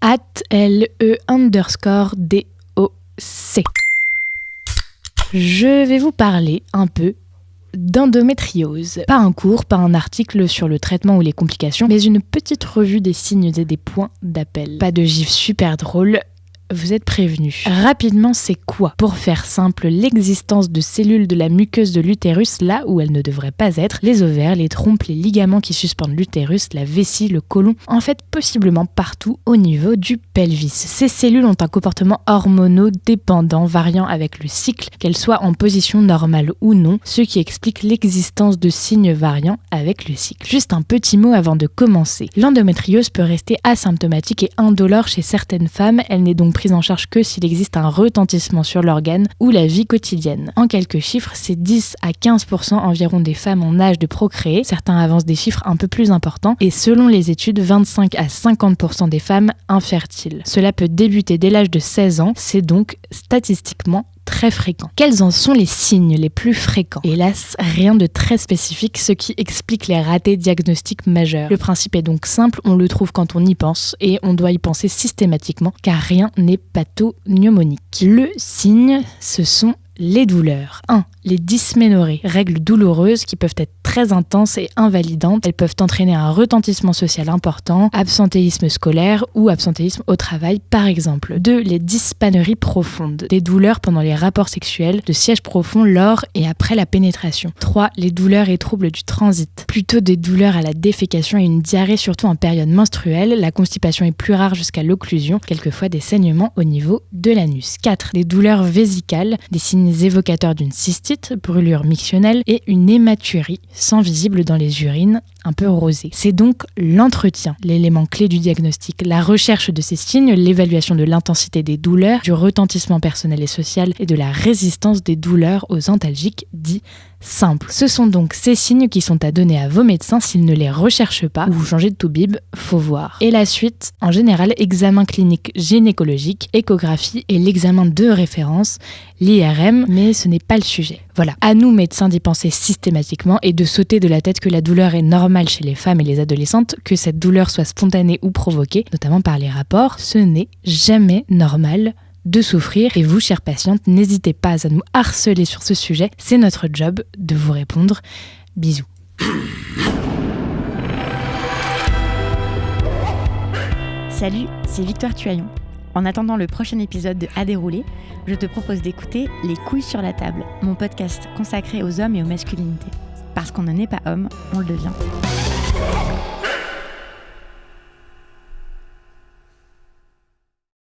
@LE_DOC. Je vais vous parler un peu d'endométriose. Pas un cours, pas un article sur le traitement ou les complications, mais une petite revue des signes et des points d'appel. Pas de gif super drôle. Vous êtes prévenus. Rapidement, c'est quoi ? Pour faire simple, l'existence de cellules de la muqueuse de l'utérus là où elles ne devraient pas être, les ovaires, les trompes, les ligaments qui suspendent l'utérus, la vessie, le côlon, en fait possiblement partout au niveau du pelvis. Ces cellules ont un comportement hormonodépendant variant avec le cycle, qu'elles soient en position normale ou non, ce qui explique l'existence de signes variants avec le cycle. Juste un petit mot avant de commencer. L'endométriose peut rester asymptomatique et indolore chez certaines femmes, elle n'est donc prise en charge que s'il existe un retentissement sur l'organe ou la vie quotidienne. En quelques chiffres, c'est 10 à 15% environ des femmes en âge de procréer, certains avancent des chiffres un peu plus importants, et selon les études, 25 à 50% des femmes infertiles. Cela peut débuter dès l'âge de 16 ans, c'est donc statistiquement très fréquent. Quels en sont les signes les plus fréquents ? Hélas, rien de très spécifique, ce qui explique les ratés diagnostiques majeurs. Le principe est donc simple, on le trouve quand on y pense, et on doit y penser systématiquement, car rien n'est pathognomonique. Le signe, ce sont les douleurs. 1. Les dysménorrhées, règles douloureuses qui peuvent être très intenses et invalidantes. Elles peuvent entraîner un retentissement social important, absentéisme scolaire ou absentéisme au travail par exemple. 2. Les dyspaneries profondes, des douleurs pendant les rapports sexuels, de siège profond lors et après la pénétration. 3. Les douleurs et troubles du transit, plutôt des douleurs à la défécation et une diarrhée surtout en période menstruelle. La constipation est plus rare jusqu'à l'occlusion, quelquefois des saignements au niveau de l'anus. 4. Des douleurs vésicales, des signes évocateurs d'une cystite, brûlure mictionnelle et une hématurie, sang visible dans les urines, un peu rosé. C'est donc l'entretien, l'élément clé du diagnostic, la recherche de ces signes, l'évaluation de l'intensité des douleurs, du retentissement personnel et social et de la résistance des douleurs aux antalgiques dits simples. Ce sont donc ces signes qui sont à donner à vos médecins s'ils ne les recherchent pas ou vous changez de toubib, faut voir. Et la suite, en général, examen clinique gynécologique, échographie et l'examen de référence, l'IRM, mais ce n'est pas le sujet. Voilà, à nous médecins d'y penser systématiquement et de sauter de la tête que la douleur est normale chez les femmes et les adolescentes, que cette douleur soit spontanée ou provoquée, notamment par les rapports, ce n'est jamais normal de souffrir. Et vous, chères patientes, n'hésitez pas à nous harceler sur ce sujet, c'est notre job de vous répondre. Bisous. Salut, c'est Victoire Tuaillon. En attendant le prochain épisode de À dérouler, je te propose d'écouter Les couilles sur la table, mon podcast consacré aux hommes et aux masculinités. Parce qu'on ne naît pas homme, on le devient.